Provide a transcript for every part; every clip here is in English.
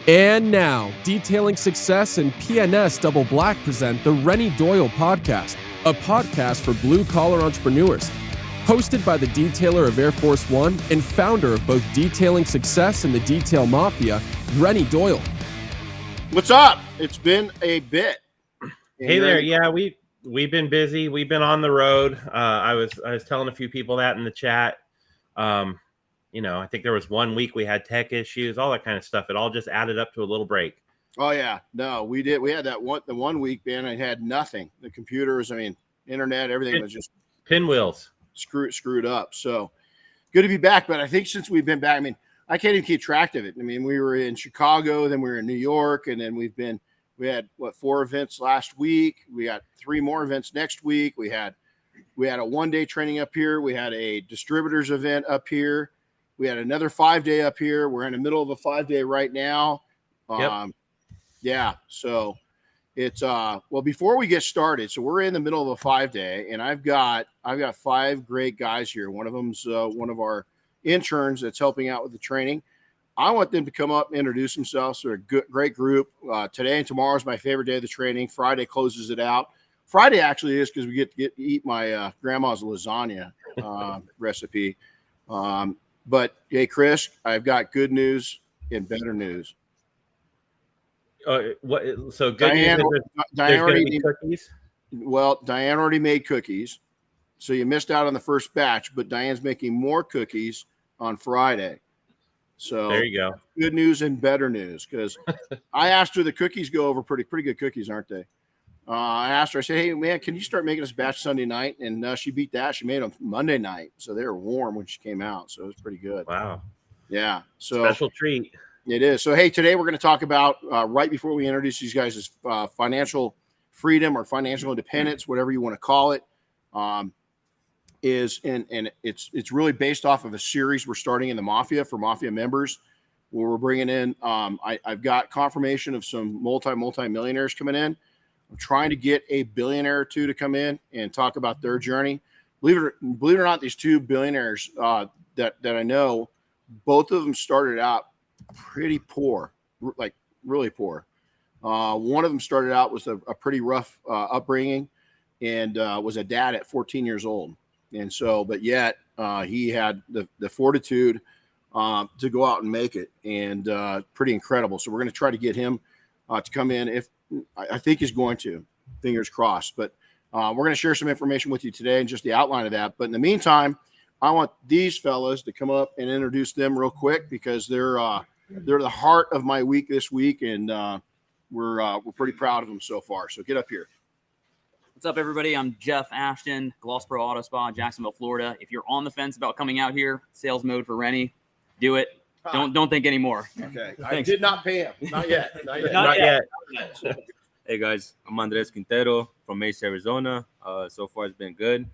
And now, Detailing Success and PNS Double Black present the Renny Doyle Podcast, a podcast for blue-collar entrepreneurs. Hosted by the detailer of Air Force One and founder of both Detailing Success and the Detail Mafia, Renny Doyle. What's up? It's been a bit. Hey there. Yeah, we've been busy. We've been on the road. I was telling a few people that in the chat. I think there was 1 week we had tech issues, all that kind of stuff. It all just added up to a little break. Oh yeah, no, we did. We had the 1 week, man. I had nothing. The computers, internet, everything was just pinwheels screwed up. So good to be back. But I think since we've been back, I can't even keep track of it. We were in Chicago, then we were in New York, and then we had 4 events last week. We got 3 more events next week. We had a 1-day training up here. We had a distributors event up here. We had another 5-day up here. We're in the middle of a 5-day right now. Yep. Yeah. So it's before we get started, so we're in the middle of a 5-day, and I've got 5 great guys here. One of them's one of our interns that's helping out with the training. I want them to come up and introduce themselves. They're a great group. Today and tomorrow is my favorite day of the training. Friday closes it out. Friday actually is because we get to eat my grandma's lasagna recipe. But hey, Chris, I've got good news and better news. So good Diane, news is Diane already made cookies. Well, Diane already made cookies, so you missed out on the first batch. But Diane's making more cookies on Friday. So there you go. Good news and better news, because I asked her, the cookies go over pretty good cookies, aren't they? I asked her, I said, hey, man, can you start making us batch Sunday night? And she beat that. She made them Monday night. So they were warm when she came out. So it was pretty good. Wow. Yeah. So special treat. It is. So, hey, today we're going to talk about, right before we introduce these guys, is financial freedom or financial independence, whatever you want to call it. It's really based off of a series we're starting in the Mafia for Mafia members, where we're bringing in, I've got confirmation of some multi-millionaires coming in. I'm trying to get a billionaire or two to come in and talk about their journey. Believe it or not, these 2 billionaires that I know, both of them started out pretty poor, like really poor. One of them started out with a pretty rough upbringing and was a dad at 14 years old. And so, but yet he had the fortitude to go out and make it, and pretty incredible. So we're going to try to get him to come in. If I think he's going to, fingers crossed. But we're going to share some information with you today and just the outline of that. But in the meantime, I want these fellas to come up and introduce them real quick, because they're the heart of my week this week, and we're pretty proud of them so far. So get up here. What's up, everybody? I'm Jeff Ashton, Glossboro Auto Spa, Jacksonville, Florida. If you're on the fence about coming out here, sales mode for Renny, do it. Don't think anymore. Okay. Thanks. I did not pay him. Not yet. Not yet. Hey guys, I'm Andres Quintero from Mesa, Arizona. So far it's been good.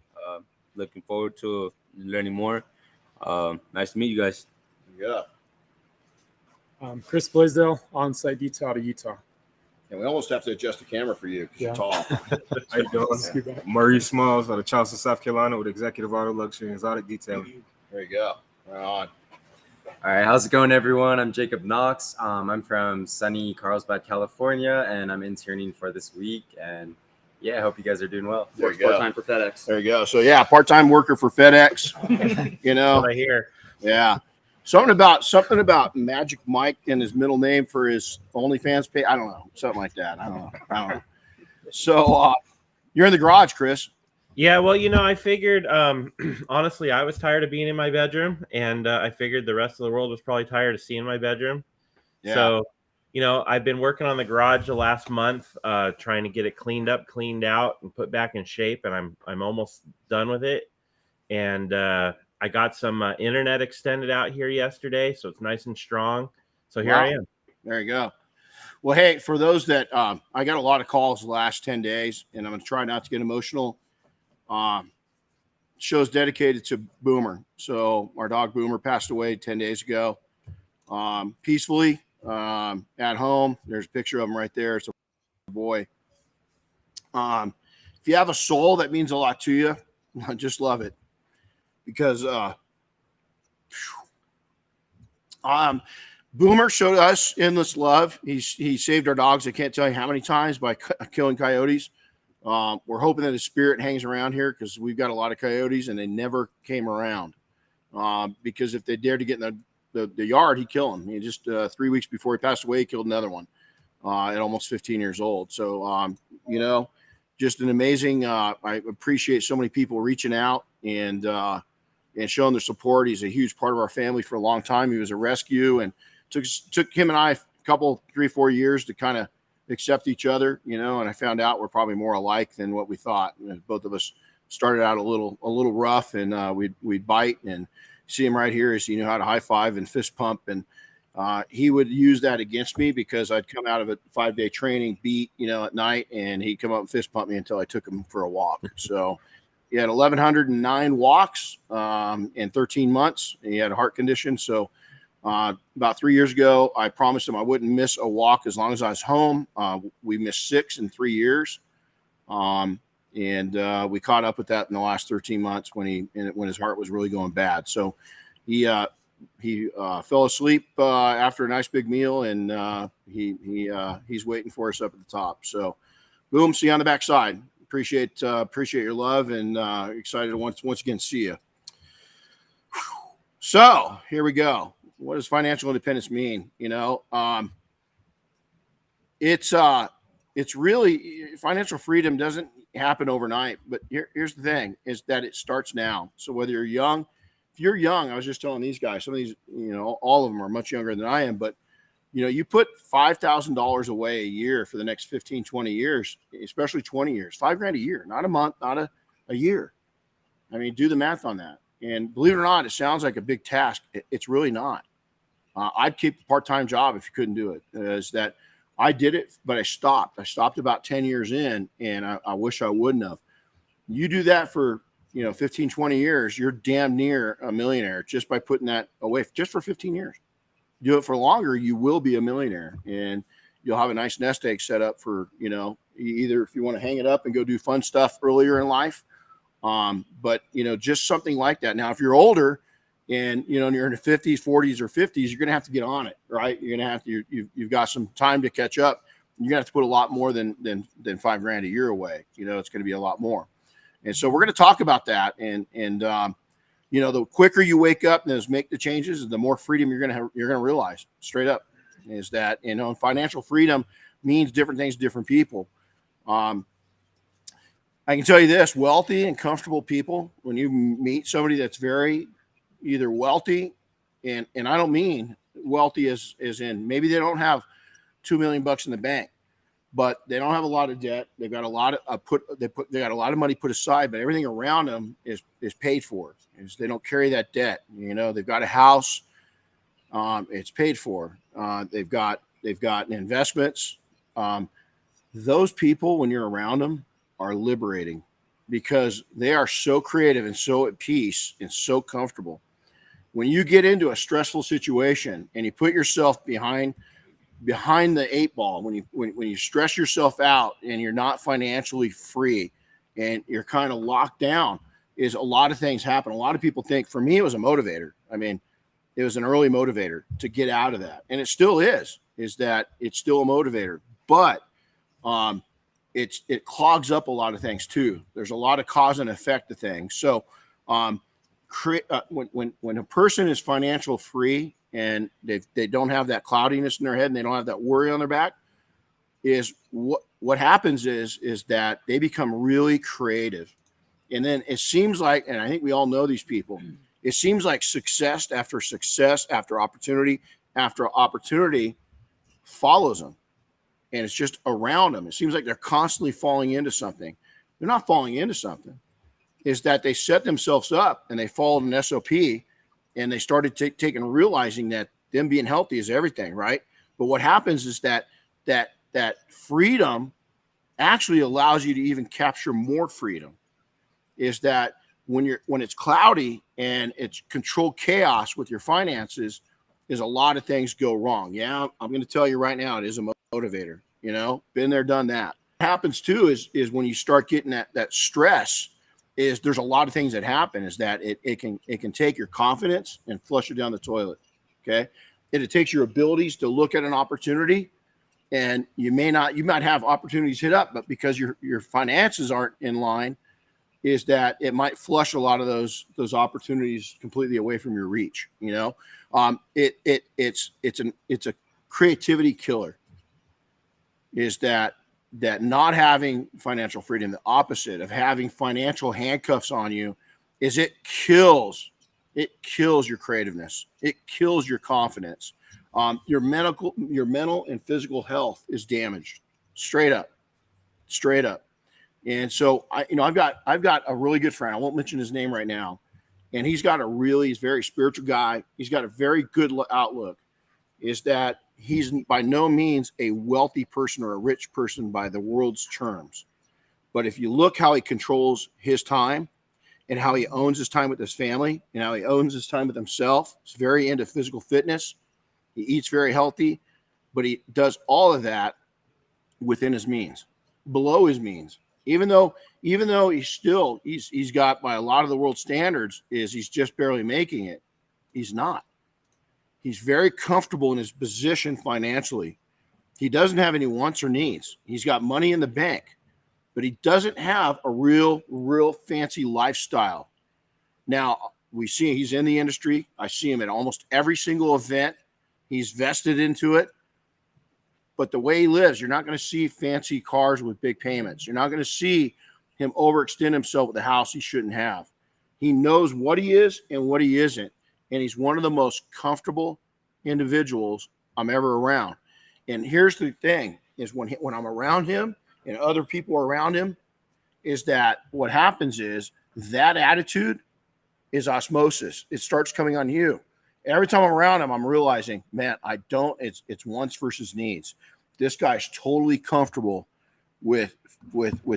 Looking forward to learning more. Nice to meet you guys. Yeah. Chris Blaisdell, on-site detail out of Utah. And we almost have to adjust the camera for you because you're tall. How you doing? Maurice Smalls out of Charleston, South Carolina, with Executive Auto Luxury and Exotic Detailing. There you go. Right on. All right, how's it going, everyone? I'm Jacob Knox. I'm from sunny Carlsbad, California, and I'm interning for this week. And yeah, I hope you guys are doing well. There you go. Part-time for FedEx. There you go. So yeah, part-time worker for FedEx. You know, What I hear. yeah. Something about Magic Mike and his middle name for his OnlyFans page. I don't know. Something like that. I don't know. So you're in the garage, Chris. Yeah, well, I figured, honestly, I was tired of being in my bedroom, and I figured the rest of the world was probably tired of seeing my bedroom. Yeah. So, I've been working on the garage the last month, trying to get it cleaned up, cleaned out, and put back in shape, and I'm almost done with it. And I got some internet extended out here yesterday, so it's nice and strong. So here I am. There you go. Well, hey, for those that I got a lot of calls the last 10 days, and I'm going to try not to get emotional. Show's dedicated to Boomer. So our dog Boomer passed away 10 days ago, peacefully at home. There's a picture of him right there. It's a boy. If you have a soul that means a lot to you, just love it, Boomer showed us endless love. He saved our dogs. I can't tell you how many times by killing coyotes. We're hoping that his spirit hangs around here because we've got a lot of coyotes and they never came around. Because if they dared to get in the yard, he'd kill them. He just 3 weeks before he passed away, he killed another one at almost 15 years old. So, just an amazing. I appreciate so many people reaching out and showing their support. He's a huge part of our family for a long time. He was a rescue, and took him and I a couple, 3-4 years to kind of accept each other, and I found out we're probably more alike than what we thought. Both of us started out a little rough, and we'd bite, and see him right here is he knew how to high five and fist pump, and he would use that against me because I'd come out of a 5-day training beat, at night, and he'd come up and fist pump me until I took him for a walk. So he had 1,109 walks in 13 months. And he had a heart condition. So about 3 years ago, I promised him I wouldn't miss a walk as long as I was home. We missed 6 in 3 years. And we caught up with that in the last 13 months when his heart was really going bad. So he fell asleep after a nice big meal, and he's waiting for us up at the top. So, boom, see you on the backside. Appreciate your love, and excited to once again see you. So here we go. What does financial independence mean? It's really, financial freedom doesn't happen overnight, but here's the thing is that it starts now. So whether you're young, if you're young, I was just telling these guys, some of these, all of them are much younger than I am, but you put $5,000 away a year for the next 15, 20 years, especially 20 years, $5,000 a year, not a month, not a year. I mean, do the math on that. And believe it or not, it sounds like a big task. It's really not. I'd keep a part-time job if you couldn't do it. Is that I did it, but I stopped. I stopped about 10 years in, and I wish I wouldn't have. You do that for 15, 20 years, you're damn near a millionaire just by putting that away just for 15 years. Do it for longer, you will be a millionaire, and you'll have a nice nest egg set up for, either if you want to hang it up and go do fun stuff earlier in life. But just something like that. Now, if you're older and, you're in the 50s, 40s or 50s, you're going to have to get on it, right? You're going to have to, you've got some time to catch up. You're going to have to put a lot more than $5,000 a year away. It's going to be a lot more. And so we're going to talk about that. And the quicker you wake up and make the changes, the more freedom you're going to realize straight up is that, financial freedom means different things to different people. I can tell you this, wealthy and comfortable people, when you meet somebody that's very either wealthy, and I don't mean wealthy as in maybe they don't have $2 million in the bank, but they don't have a lot of debt. They've got a lot of they got a lot of money put aside, but everything around them is paid for. They don't carry that debt. They've got a house, it's paid for. They've got investments. Those people, when you're around them, are liberating because they are so creative and so at peace and so comfortable. When you get into a stressful situation and you put yourself behind the 8 ball, when you stress yourself out and you're not financially free and you're kind of locked down, is a lot of things happen. A lot of people think, for me, it was a motivator. I mean, it was an early motivator to get out of that. And it still is that it's still a motivator, but it clogs up a lot of things too. There's a lot of cause and effect to things. So when a person is financial free and they don't have that cloudiness in their head and they don't have that worry on their back, is what happens is that they become really creative. And then it seems like, and I think we all know these people, it seems like success after opportunity follows them. And it's just around them. It seems like they're constantly falling into something. They're not falling into something. Is that they set themselves up and they followed an SOP and they started realizing that them being healthy is everything, right? But what happens is that freedom actually allows you to even capture more freedom. Is that when it's cloudy and it's controlled chaos with your finances, is a lot of things go wrong. Yeah, I'm going to tell you right now, it is a motivator. Been there, done that. What happens too is when you start getting that stress, is there's a lot of things that happen. Is that it can take your confidence and flush it down the toilet. Okay, It takes your abilities to look at an opportunity, and you might have opportunities hit up, but because your finances aren't in line, is that it might flush a lot of those opportunities completely away from your reach. It's a creativity killer. Is that not having financial freedom, the opposite of having financial handcuffs on you, is it kills your creativeness. It kills your confidence. Your mental and physical health is damaged, straight up. And so I've got a really good friend. I won't mention his name right now, and he's very spiritual guy. He's got a very good outlook. Is that he's by no means a wealthy person or a rich person by the world's terms, but if you look how he controls his time and how he owns his time with his family and how he owns his time with himself, he's very into physical fitness. He eats very healthy, but he does all of that within his means, below his means. Even though he's got, by a lot of the world standards, he's just barely making it. He's not. He's very comfortable in his position financially. He doesn't have any wants or needs. He's got money in the bank, but he doesn't have a real fancy lifestyle. Now, we see he's in the industry. I see him at almost every single event. He's vested into it. But the way he lives, you're not going to see fancy cars with big payments. You're not going to see him overextend himself with a house he shouldn't have. He knows what he is and what he isn't. And he's one of the most comfortable individuals I'm ever around. And here's the thing, is when I'm around him and other people are around him, is that what happens is that attitude is osmosis. It starts coming on you. Every time I'm around him, I'm realizing, man, it's wants versus needs. This guy's totally comfortable with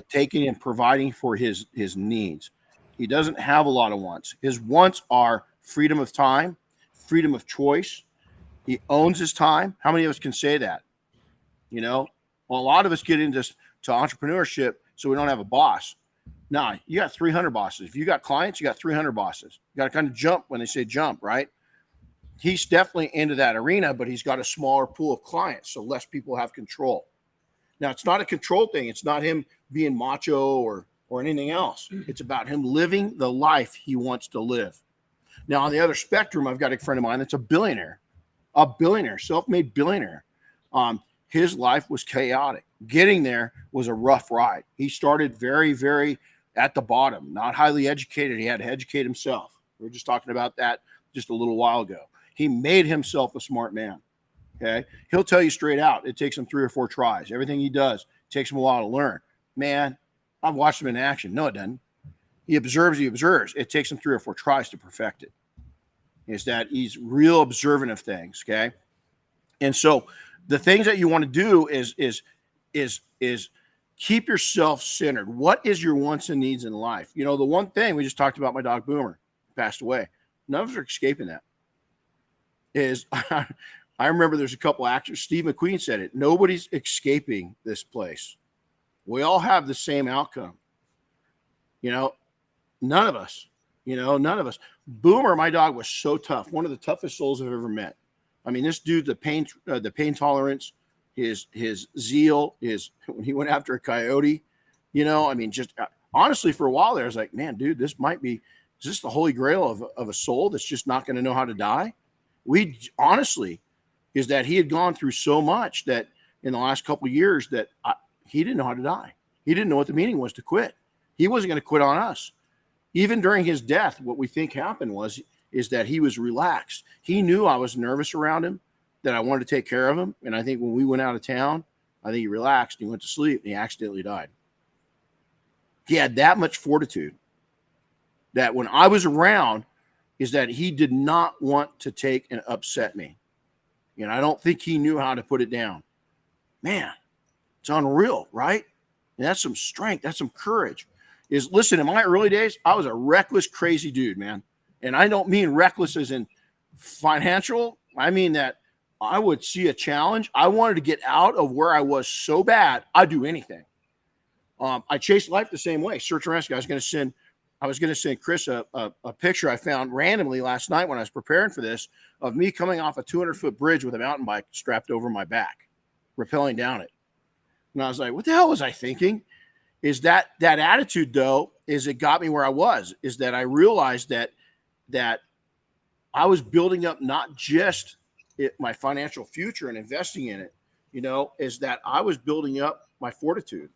taking and providing for his needs. He doesn't have a lot of wants. His wants are freedom of time, freedom of choice. He owns his time. How many of us can say that? Well, a lot of us get into entrepreneurship so we don't have a boss. Nah, you got 300 bosses. If you got clients, you got 300 bosses. You got to kind of jump when they say jump, right? He's definitely into that arena, but he's got a smaller pool of clients, so less people have control. Now, it's not a control thing. It's not him being macho or anything else. It's about him living the life he wants to live. Now, on the other spectrum, I've got a friend of mine that's a billionaire, self-made billionaire. His life was chaotic. Getting there was a rough ride. He started very, very at the bottom, not highly educated. He had to educate himself. We were just talking about that just a little while ago. He made himself a smart man. Okay. He'll tell you straight out. It takes him 3 or 4 tries. Everything he does takes him a while to learn. Man, I've watched him in action. No, it doesn't. He observes. It takes him 3 or 4 tries to perfect it. Is that he's real observant of things. Okay. And so the things that you want to do is keep yourself centered. What is your wants and needs in life? The one thing we just talked about, my dog Boomer passed away. None of us are escaping that. I remember there's a couple actors. Steve McQueen said it. Nobody's escaping this place. We all have the same outcome. None of us. None of us. Boomer, my dog, was so tough. One of the toughest souls I've ever met. I mean, this dude, the pain tolerance, his zeal, when he went after a coyote, just honestly, for a while there, I was like, man, dude, is this the holy grail of a soul that's just not going to know how to die? Is that he had gone through so much that in the last couple of years that he didn't know how to die. He didn't know what the meaning was to quit. He wasn't going to quit on us. Even during his death, what we think happened is that he was relaxed. He knew I was nervous around him, that I wanted to take care of him. And I think when we went out of town, I think he relaxed, he went to sleep, and he accidentally died. He had that much fortitude that when I was around, is that he did not want to take and upset me. I don't think he knew how to put it down. Man, it's unreal, right? And that's some strength. That's some courage. Listen, in my early days, I was a reckless, crazy dude, man. And I don't mean reckless as in financial. I mean that I would see a challenge. I wanted to get out of where I was so bad, I'd do anything. I chased life the same way. Search and rescue. I was going to send I was going to send Chris a picture I found randomly last night when I was preparing for this of me coming off a 200-foot bridge with a mountain bike strapped over my back, rappelling down it. And I was like, what the hell was I thinking? Is that attitude, though, is it got me where I was, is that I realized that I was building up not just my financial future and investing in it, is that I was building up my fortitude.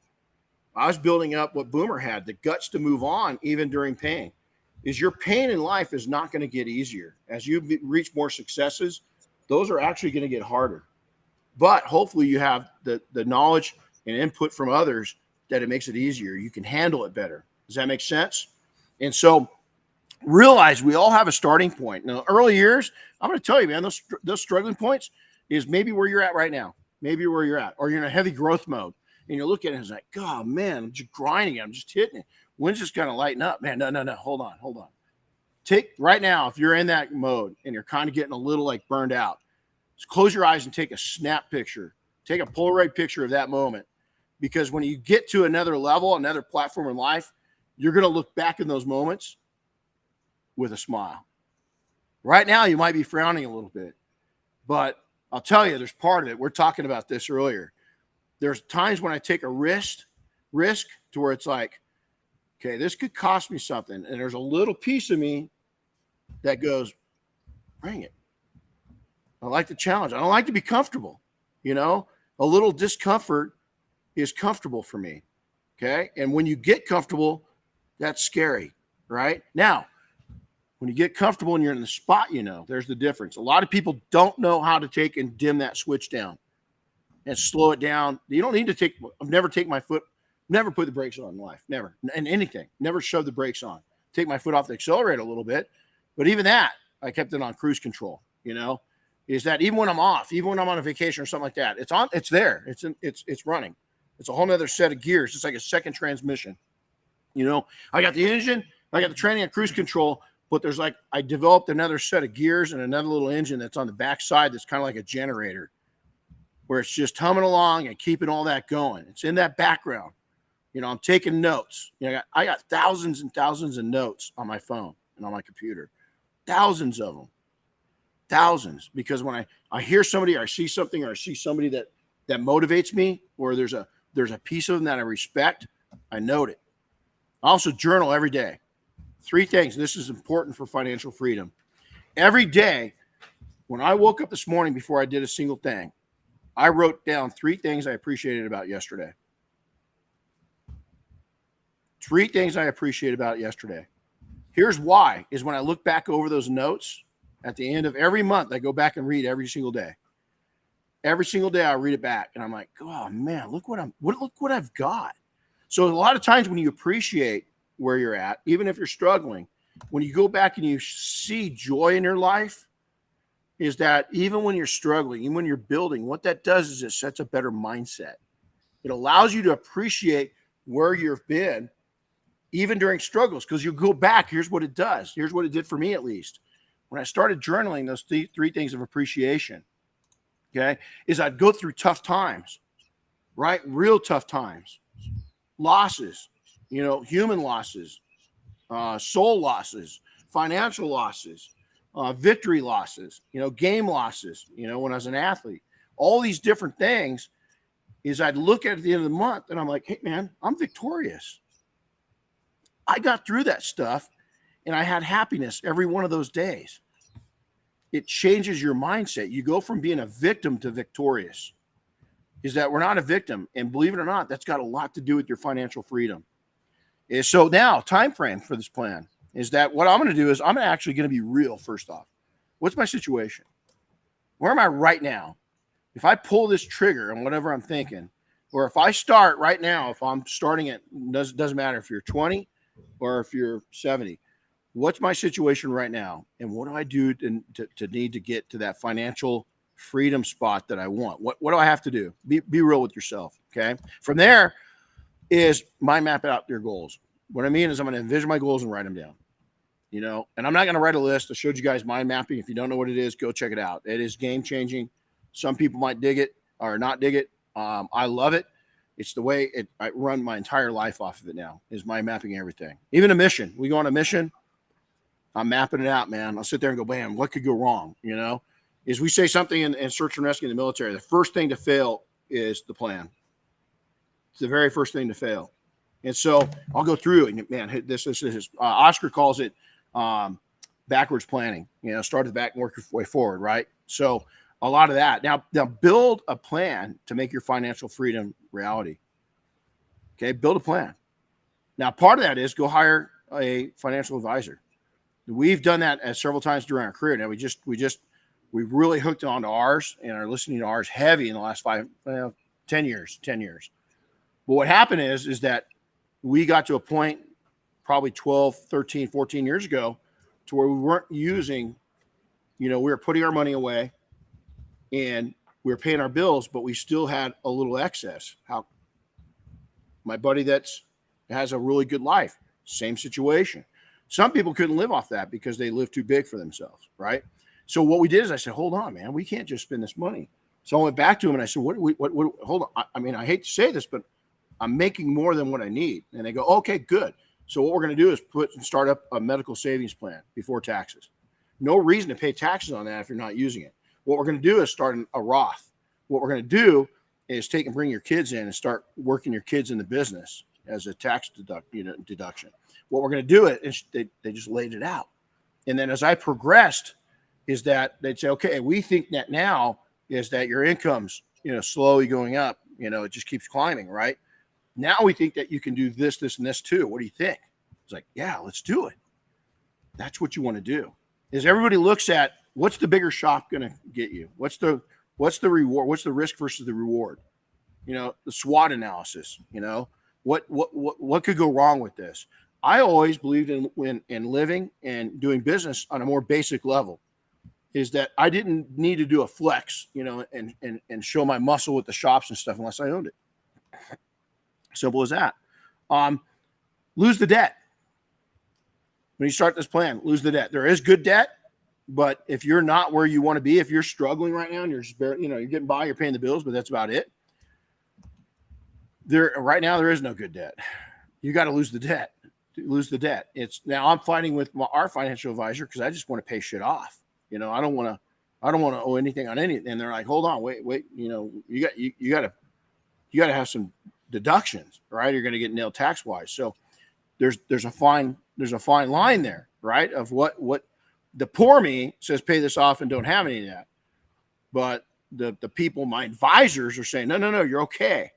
I was building up what Boomer had, the guts to move on even during pain. Is your pain in life is not going to get easier. As you reach more successes, those are actually going to get harder. But hopefully you have the knowledge and input from others that it makes it easier. You can handle it better. Does that make sense? And so realize we all have a starting point. Now, early years, I'm going to tell you, man, those struggling points is maybe where you're at right now. Maybe where you're at, or you're in a heavy growth mode. And you're looking at it and it's like, God, man, I'm just grinding it. I'm just hitting it. When's this going to lighten up? Man, no. Hold on. Take right now, if you're in that mode and you're kind of getting a little like burned out, just close your eyes and take a snap picture. Take a Polaroid picture of that moment. Because when you get to another level, another platform in life, you're going to look back in those moments with a smile. Right now, you might be frowning a little bit. But I'll tell you, there's part of it. We're talking about this earlier. There's times when I take a risk to where it's like, okay, this could cost me something. And there's a little piece of me that goes, bring it. I like the challenge. I don't like to be comfortable. A little discomfort is comfortable for me. Okay. And when you get comfortable, that's scary, right? Now, when you get comfortable and you're in the spot, there's the difference. A lot of people don't know how to take and dim that switch down and slow it down. You don't need to never put the brakes on in life. Never. And anything. Never shove the brakes on. Take my foot off the accelerator a little bit. But even that, I kept it on cruise control, is that even when I'm off, even when I'm on a vacation or something like that, it's there. It's running. It's a whole nother set of gears. It's like a second transmission. I got the engine, I got the training on cruise control, but there's I developed another set of gears and another little engine that's on the back side that's kind of like a generator, where it's just humming along and keeping all that going. It's in that background. I'm taking notes. I got thousands and thousands of notes on my phone and on my computer. Thousands of them. Thousands. Because when I hear somebody or I see something or I see somebody that motivates me, or there's a piece of them that I respect, I note it. I also journal every day. 3 things. This is important for financial freedom. Every day, when I woke up this morning before I did a single thing, I wrote down 3 things I appreciated about yesterday. 3 things I appreciate about yesterday. Here's why, is when I look back over those notes at the end of every month, I go back and read every single day. Every single day I read it back and I'm like, oh man, look what I've got. So a lot of times when you appreciate where you're at, even if you're struggling, when you go back and you see joy in your life, is that even when you're struggling, even when you're building, what that does is it sets a better mindset. It allows you to appreciate where you've been, even during struggles, because you go back. Here's what it does. Here's what it did for me, at least. When I started journaling those 3 things of appreciation, okay, is I'd go through tough times, right? Real tough times, losses, human losses, soul losses, financial losses, victory losses, game losses, when I was an athlete, all these different things, is I'd look at the end of the month and I'm like, hey man, I'm victorious. I got through that stuff and I had happiness every one of those days. It changes your mindset. You go from being a victim to victorious. Is that we're not a victim. And believe it or not, that's got a lot to do with your financial freedom. So now, time frame for this plan is that what I'm going to do is I'm actually going to be real first off. What's my situation? Where am I right now? If I pull this trigger on whatever I'm thinking, or if I start right now, if I'm starting at, doesn't matter if you're 20 or if you're 70, what's my situation right now? And what do I do to need to get to that financial freedom spot that I want? What do I have to do? Be real with yourself. Okay. From there is mind map out your goals. What I mean is I'm going to envision my goals and write them down, and I'm not going to write a list. I showed you guys mind mapping. If you don't know what it is, go check it out. It is game changing. Some people might dig it or not dig it. I love it. It's the way I run my entire life off of it now, is my mapping everything. Even a mission. We go on a mission, I'm mapping it out, man. I'll sit there and go, bam, what could go wrong? You know, is we say something in search and rescue in the military, the first thing to fail is the plan. It's the very first thing to fail. And so I'll go through it. And man, this is Oscar calls it backwards planning. You know, start at the back and work your way forward, right? So a lot of that. Now build a plan to make your financial freedom reality. Okay, build a plan. Now, part of that is go hire a financial advisor. We've done that several times during our career. Now we really hooked onto ours and are listening to ours heavy in the last 10 years. But what happened is that we got to a point probably 12, 13, 14 years ago to where we weren't using, we were putting our money away and we were paying our bills, but we still had a little excess. My buddy that has a really good life, same situation. Some people couldn't live off that because they lived too big for themselves, right? So what we did is I said, hold on, man, we can't just spend this money. So I went back to him and I said, what hold on. I mean, I hate to say this, but I'm making more than what I need. And they go, okay, good. So what we're going to do is start up a medical savings plan before taxes. No reason to pay taxes on that if you're not using it. What we're going to do is start a Roth. What we're going to do is take and bring your kids in and start working your kids in the business as a tax deduction. What we're going to do is they just laid it out. And then as I progressed is that they'd say, okay, we think that now is that your income's, slowly going up, it just keeps climbing, right? Now we think that you can do this, this, and this too. What do you think? It's like, yeah, let's do it. That's what you want to do. Is everybody looks at what's the bigger shop going to get you? What's the reward? What's the risk versus the reward? The SWOT analysis, what could go wrong with this? I always believed in living and doing business on a more basic level, is that I didn't need to do a flex, and show my muscle with the shops and stuff unless I owned it. Simple as that. Lose the debt. When you start this plan, lose the debt. There is good debt, but if you're not where you want to be, if you're struggling right now and you're just barely, you're getting by, you're paying the bills, but that's about it. Right now, there is no good debt. You got to lose the debt. Lose the debt. Now I'm fighting with our financial advisor because I just want to pay shit off. I don't want to owe anything on anything. And they're like, hold on, wait. You got to have some deductions, right? You're going to get nailed tax wise. So there's a fine line there, right? Of what the poor me says, pay this off and don't have any of that. But the people, my advisors, are saying, no, you're okay.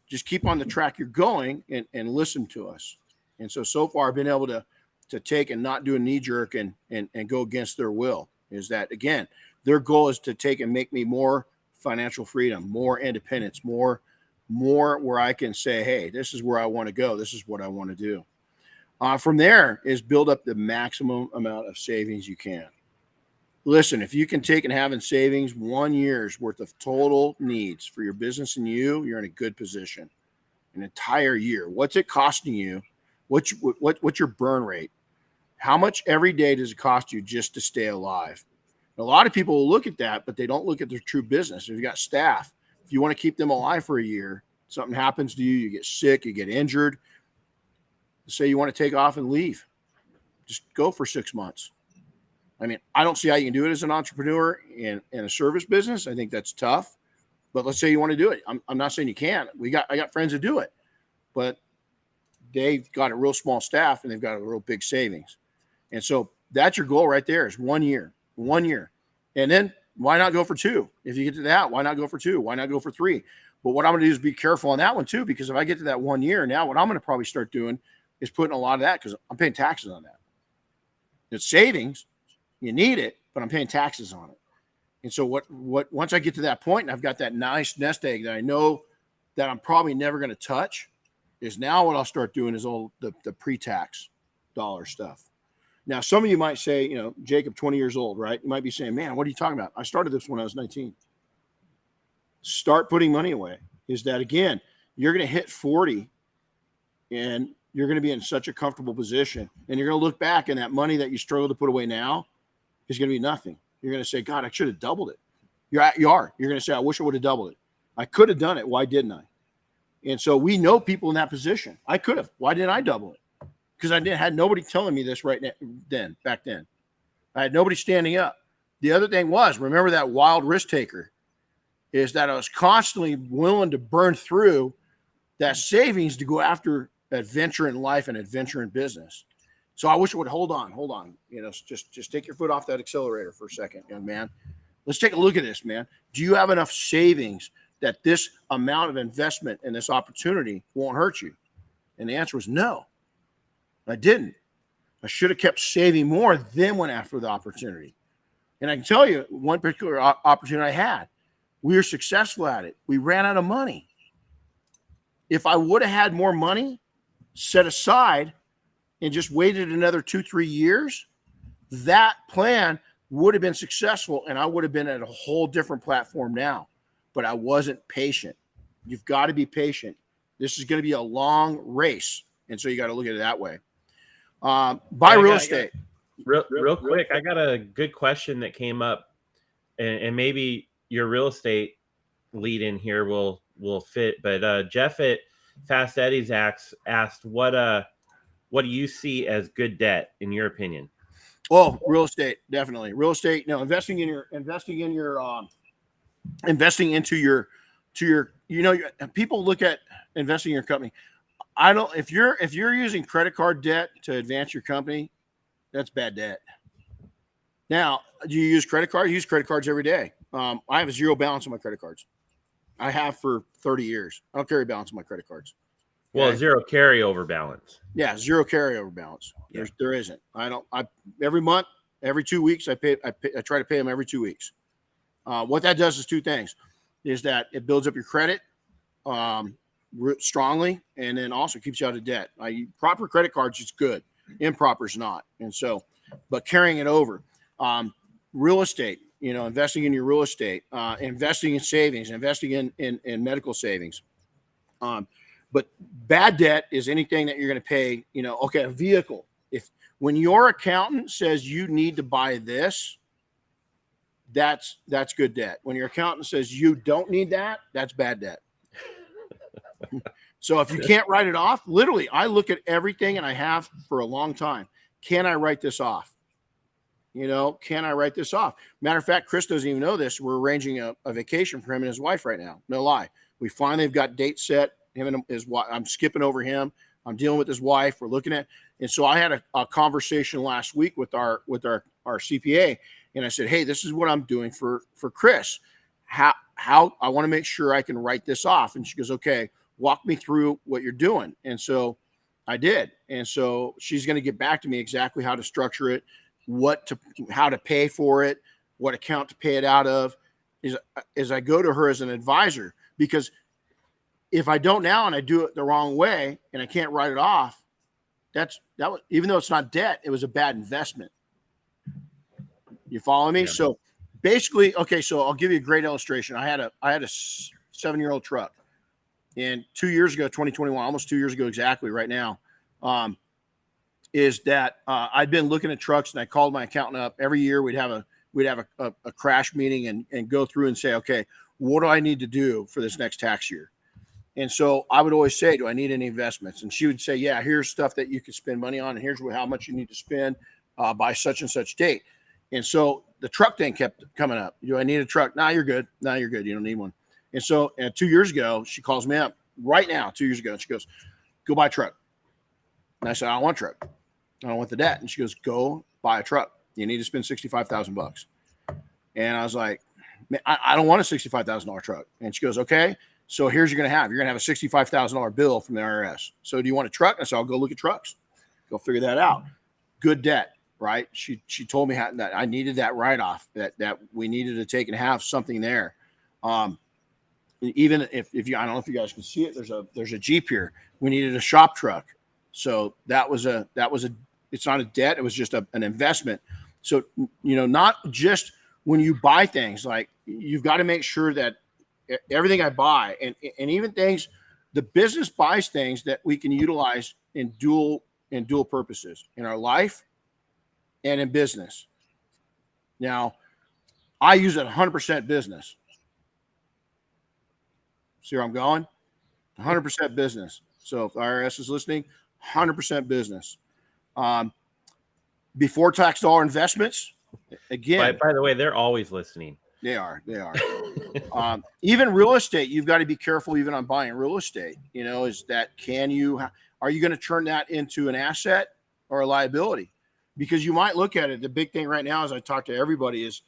Just keep on the track you're going and listen to us. And so far I've been able to take and not do a knee jerk and go against their will. Is that, again, their goal is to take and make me more financial freedom, more independence, more where I can say, hey, this is where I want to go. This is what I want to do. From there is build up the maximum amount of savings you can. Listen, if you can take and have in savings 1 year's worth of total needs for your business and you're in a good position. An entire year. What's it costing you? What's your burn rate? How much every day does it cost you just to stay alive? A lot of people will look at that, but they don't look at their true business. If you got staff, if you want to keep them alive for a year, something happens to you, you get sick, you get injured. Say you want to take off and leave. Just go for 6 months. I mean, I don't see how you can do it as an entrepreneur in a service business. I think that's tough. But let's say you want to do it. I'm not saying you can't. I got friends that do it, but they've got a real small staff and they've got a real big savings. And so that's your goal right there is 1 year. And then why not go for 2? If you get to that, why not go for 2? Why not go for 3? But what I'm going to do is be careful on that one too, because if I get to that 1 year, now what I'm going to probably start doing is putting a lot of that because I'm paying taxes on that. It's savings. You need it, but I'm paying taxes on it. And so once I get to that point and I've got that nice nest egg that I know that I'm probably never going to touch, is now what I'll start doing is all the pre-tax dollar stuff. Now, some of you might say, Jacob, 20 years old, right? You might be saying, man, what are you talking about? I started this when I was 19. Start putting money away. Is that, again, you're going to hit 40 and you're going to be in such a comfortable position. And you're going to look back and that money that you struggle to put away now is going to be nothing. You're going to say, God, I should have doubled it. You are. You're going to say, I wish I would have doubled it. I could have done it. Why didn't I? And so we know people in that position. I could have. Why didn't I double it? Because I had nobody telling me this back then. I had nobody standing up. The other thing was, remember that wild risk taker, is that I was constantly willing to burn through that savings to go after adventure in life and adventure in business. So I wish it would hold on. Just take your foot off that accelerator for a second, young man. Let's take a look at this, man. Do you have enough savings that this amount of investment in this opportunity won't hurt you? And the answer was no. I didn't. I should have kept saving more, then went after the opportunity. And I can tell you one particular opportunity I had. We were successful at it. We ran out of money. If I would have had more money set aside and just waited another 2-3 years, that plan would have been successful and I would have been at a whole different platform now. But I wasn't patient. You've got to be patient. This is going to be a long race. And so you got to look at it that way. Buy real estate. Real quick, I got a good question that came up, and maybe your real estate lead in here will fit. But Jeff at Fast Eddie's asked what do you see as good debt in your opinion? Oh, real estate, definitely. Real estate, investing into your people look at investing in your company. If you're using credit card debt to advance your company, that's bad debt. Now, do you use credit cards? I use credit cards every day. I have a zero balance on my credit cards. I have for 30 years. I don't carry balance on my credit cards. Well, zero carryover balance. Yeah, zero carryover balance. There isn't. Every month, every 2 weeks, I try to pay them every 2 weeks. What that does is two things: is that it builds up your credit strongly, and then also keeps you out of debt. Proper credit cards is good, improper is not. And so, but carrying it over, real estate, investing in your real estate, investing in savings, investing in medical savings. But bad debt is anything that you're going to pay, a vehicle. When your accountant says you need to buy this, that's good debt. When your accountant says you don't need that, that's bad debt. So if you can't write it off, literally, I look at everything, and I have for a long time. Can I write this off? Can I write this off? Matter of fact, Chris doesn't even know this. We're arranging a vacation for him and his wife right now. No lie. We finally have got dates set. Him and his wife. I'm skipping over him. I'm dealing with his wife. We're looking at, and so I had a conversation last week with our CPA, and I said, hey, this is what I'm doing for Chris. How I want to make sure I can write this off. And she goes, okay, walk me through what you're doing. And so I did. And so she's going to get back to me exactly how to structure it, how to pay for it, what account to pay it out of, as I go to her as an advisor. Because if I don't now and I do it the wrong way and I can't write it off, that was, even though it's not debt, it was a bad investment. You follow me? Yeah. So basically, okay, so I'll give you a great illustration. I had a 7-year-old truck, and 2 years ago, 2021, almost 2 years ago exactly right now, is that I'd been looking at trucks, and I called my accountant up. Every year we'd have a crash meeting and go through and say, okay, what do I need to do for this next tax year? And so I would always say, do I need any investments? And she would say, yeah, here's stuff that you can spend money on, and here's how much you need to spend by such and such date. And so the truck thing kept coming up. Do I need a truck? Nah, you're good. Nah, you're good. You don't need one. And so 2 years ago, she calls me up right now, 2 years ago, and she goes, go buy a truck. And I said, I don't want a truck. I don't want the debt. And she goes, go buy a truck. You need to spend $65,000. And I was like, man, I don't want a $65,000 truck. And she goes, okay. So here's you're going to have a $65,000 bill from the IRS. So do you want a truck? I said, I'll go look at trucks. Go figure that out. Good debt, right? She told me that I needed that write-off, that we needed to take and have something there. Even if you, I don't know if you guys can see it, there's a Jeep here. We needed a shop truck. So that was it's not a debt. It was just an investment. So, not just when you buy things, like you've got to make sure that everything I buy and even things, the business buys things that we can utilize in dual purposes in our life and in business. Now, I use it 100% business. See where I'm going? 100% business. So if the IRS is listening, 100% business. Before tax dollar investments, again. By the way, they're always listening. They are. Even real estate, you've got to be careful even on buying real estate. Is that are you going to turn that into an asset or a liability? Because you might look at it. The big thing right now, as I talk to everybody, is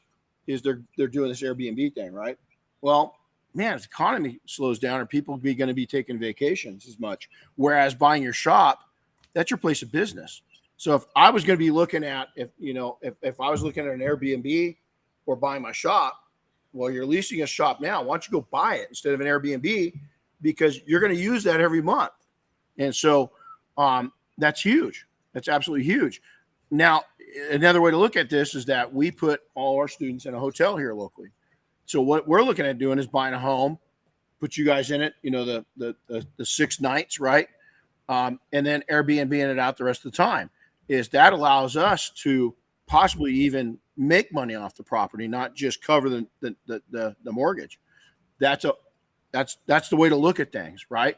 they're doing this Airbnb thing, right? Well, man, if the economy slows down, are people going to be taking vacations as much? Whereas buying your shop, that's your place of business. So if I was going to be looking at if I was looking at an Airbnb or buying my shop, well, you're leasing a shop now. Why don't you go buy it instead of an Airbnb? Because you're going to use that every month. And so that's huge. That's absolutely huge. Now, another way to look at this is that we put all our students in a hotel here locally. So what we're looking at doing is buying a home, put you guys in it, the 6 nights, right? And then Airbnb-ing it out the rest of the time. Is that allows us to possibly even make money off the property, not just cover the mortgage. That's the way to look at things, right?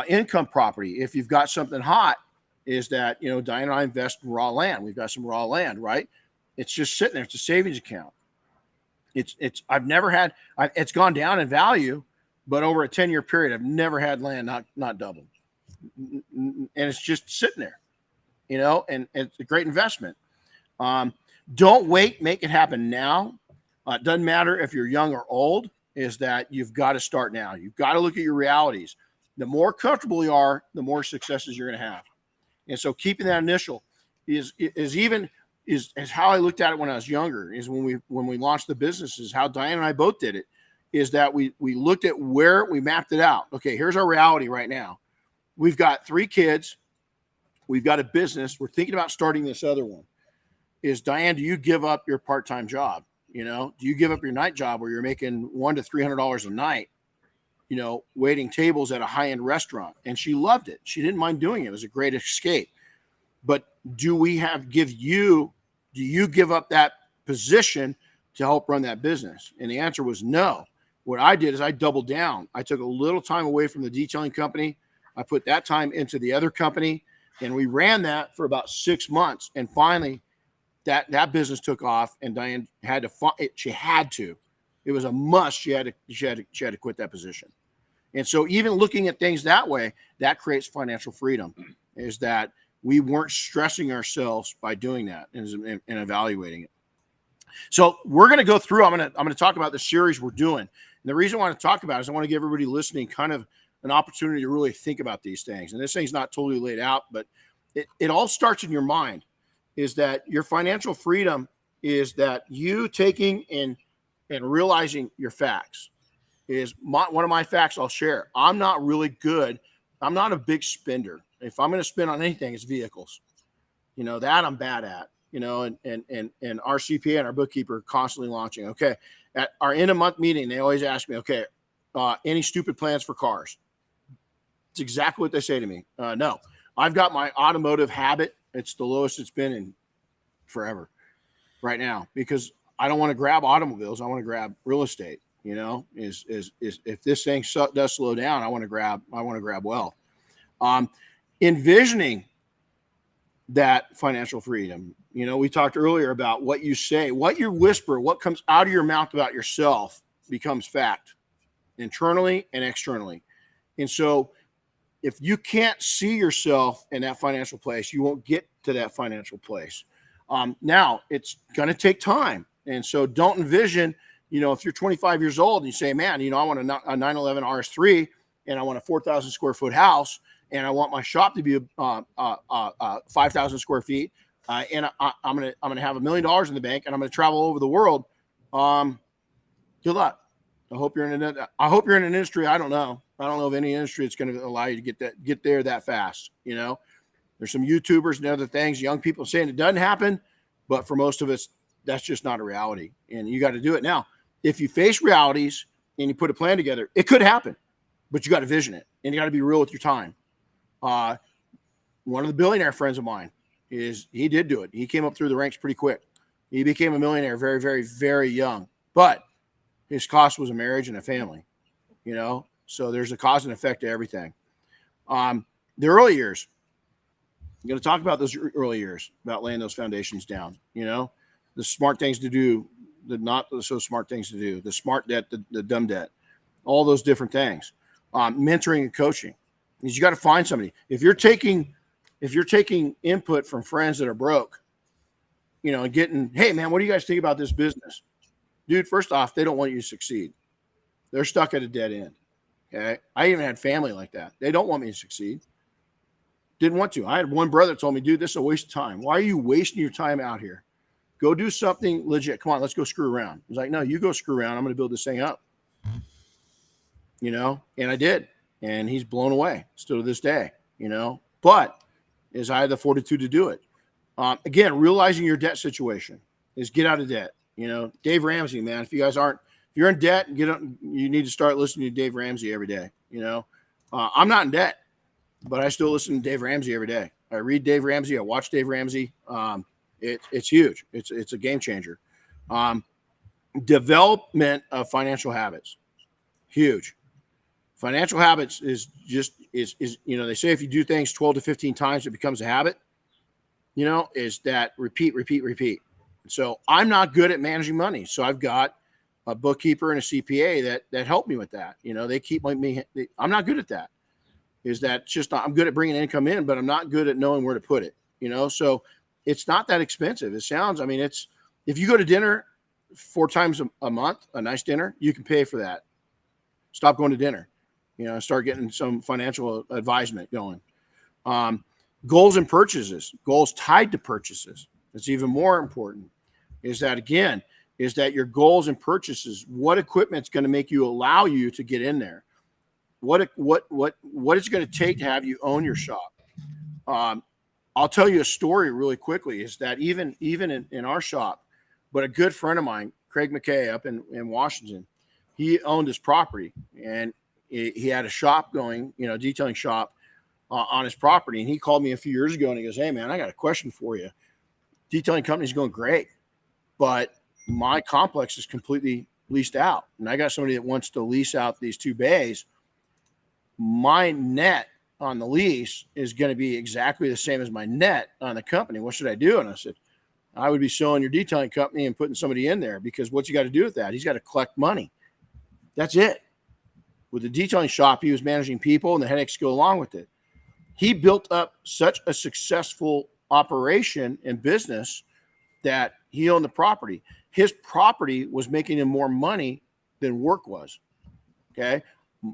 Income property. If you've got something hot, is that Diane and I invest in raw land. We've got some raw land, right? It's just sitting there. It's a savings account. It's gone down in value, but over a 10-year period, I've never had land not double, and it's just sitting there, and it's a great investment. Don't wait, make it happen now. It doesn't matter if you're young or old, is that you've got to start now. You've got to look at your realities. The more comfortable you are, the more successes you're going to have. And so keeping that initial is how I looked at it when I was younger, is when we launched the businesses, how Diane and I both did it, is that we looked at where we mapped it out. Okay, here's our reality right now. We've got 3 kids. We've got a business. We're thinking about starting this other one. Is Diane, do you give up your part-time job? Do you give up your night job where you're making $100 to $300 a night, waiting tables at a high-end restaurant? And she loved it. She didn't mind doing it. It was a great escape. But do you give up that position to help run that business? And the answer was no. What I did is I doubled down. I took a little time away from the detailing company. I put that time into the other company, and we ran that for about 6 months. And finally, that business took off, and Diane had to. It was a must. She had to quit that position. And so even looking at things that way, that creates financial freedom, is that we weren't stressing ourselves by doing that and evaluating it. So we're going to go through. I'm going to talk about the series we're doing. And the reason I want to talk about it is I want to give everybody listening kind of an opportunity to really think about these things. And this thing's not totally laid out, but it all starts in your mind. Is that your financial freedom is that you taking and realizing your facts. One of my facts I'll share. I'm not really good. I'm not a big spender. If I'm going to spend on anything, it's vehicles. That I'm bad at. And our CPA and our bookkeeper are constantly launching. Okay, at our end of month meeting, they always ask me, okay, any stupid plans for cars? It's exactly what they say to me. No, I've got my automotive habit. It's the lowest it's been in forever right now, because I don't want to grab automobiles. I want to grab real estate. Is if this thing does slow down, I want to grab wealth. Envisioning that financial freedom. We talked earlier about what you say, what you whisper, what comes out of your mouth about yourself becomes fact, internally and externally. And so if you can't see yourself in that financial place, you won't get to that financial place. Now, it's going to take time. And so don't envision, if you're 25 years old and you say, man, I want a 911 RS3 and I want a 4,000 square foot house and I want my shop to be 5,000 square feet and I'm going to have $1 million in the bank and I'm going to travel over the world. Good luck. I hope you're in an industry. I don't know of any industry that's going to allow you to get there that fast. There's some YouTubers and other things, young people saying it doesn't happen, but for most of us, that's just not a reality. And you got to do it. Now, if you face realities and you put a plan together, it could happen, but you got to vision it and you got to be real with your time. One of the billionaire friends of mine he did do it. He came up through the ranks pretty quick. He became a millionaire very, very, very young, but his cost was a marriage and a family, So there's a cause and effect to everything. The early years, I'm going to talk about those early years, about laying those foundations down, the smart things to do, the not so smart things to do, the smart debt, the dumb debt, all those different things. Mentoring and coaching, because you got to find somebody. If you're taking input from friends that are broke, and getting, hey man, what do you guys think about this business? Dude, first off, they don't want you to succeed. They're stuck at a dead end. Okay. I even had family like that. They don't want me to succeed. Didn't want to. I had one brother that told me, dude, this is a waste of time. Why are you wasting your time out here? Go do something legit. Come on, let's go screw around. He's like, no, you go screw around. I'm going to build this thing up. And I did. And he's blown away still to this day, but is I had the fortitude to do it. Again, realizing your debt situation is get out of debt. Dave Ramsey, man, if you're in debt, you need to start listening to Dave Ramsey every day. I'm not in debt, but I still listen to Dave Ramsey every day. I read Dave Ramsey. I watch Dave Ramsey. It's huge. It's a game changer. Development of financial habits, huge. Financial habits is they say if you do things 12 to 15 times, it becomes a habit. Is that repeat. So I'm not good at managing money. So I've got a bookkeeper and a CPA that help me with that. They keep me. I'm not good at that. Is that just I'm good at bringing income in, but I'm not good at knowing where to put it. So it's not that expensive. It sounds. It's if you go to dinner 4 times a month, a nice dinner, you can pay for that. Stop going to dinner. Start getting some financial advisement going. Goals and purchases, goals tied to purchases. It's even more important. Is that your goals and purchases? What equipment's going to make you allow you to get in there? What it's going to take to have you own your shop? I'll tell you a story really quickly. Is that even in our shop, but a good friend of mine, Craig McKay, up in Washington, he owned his property and he had a shop going, detailing shop on his property. And he called me a few years ago and he goes, hey man, I got a question for you. Detailing company's going great, but my complex is completely leased out. And I got somebody that wants to lease out these 2 bays. My net on the lease is going to be exactly the same as my net on the company. What should I do? And I said, I would be selling your detailing company and putting somebody in there, because what you got to do with that? He's got to collect money. That's it. With the detailing shop, he was managing people and the headaches go along with it. He built up such a successful operation and business that he owned the property. His property was making him more money than work was. Okay.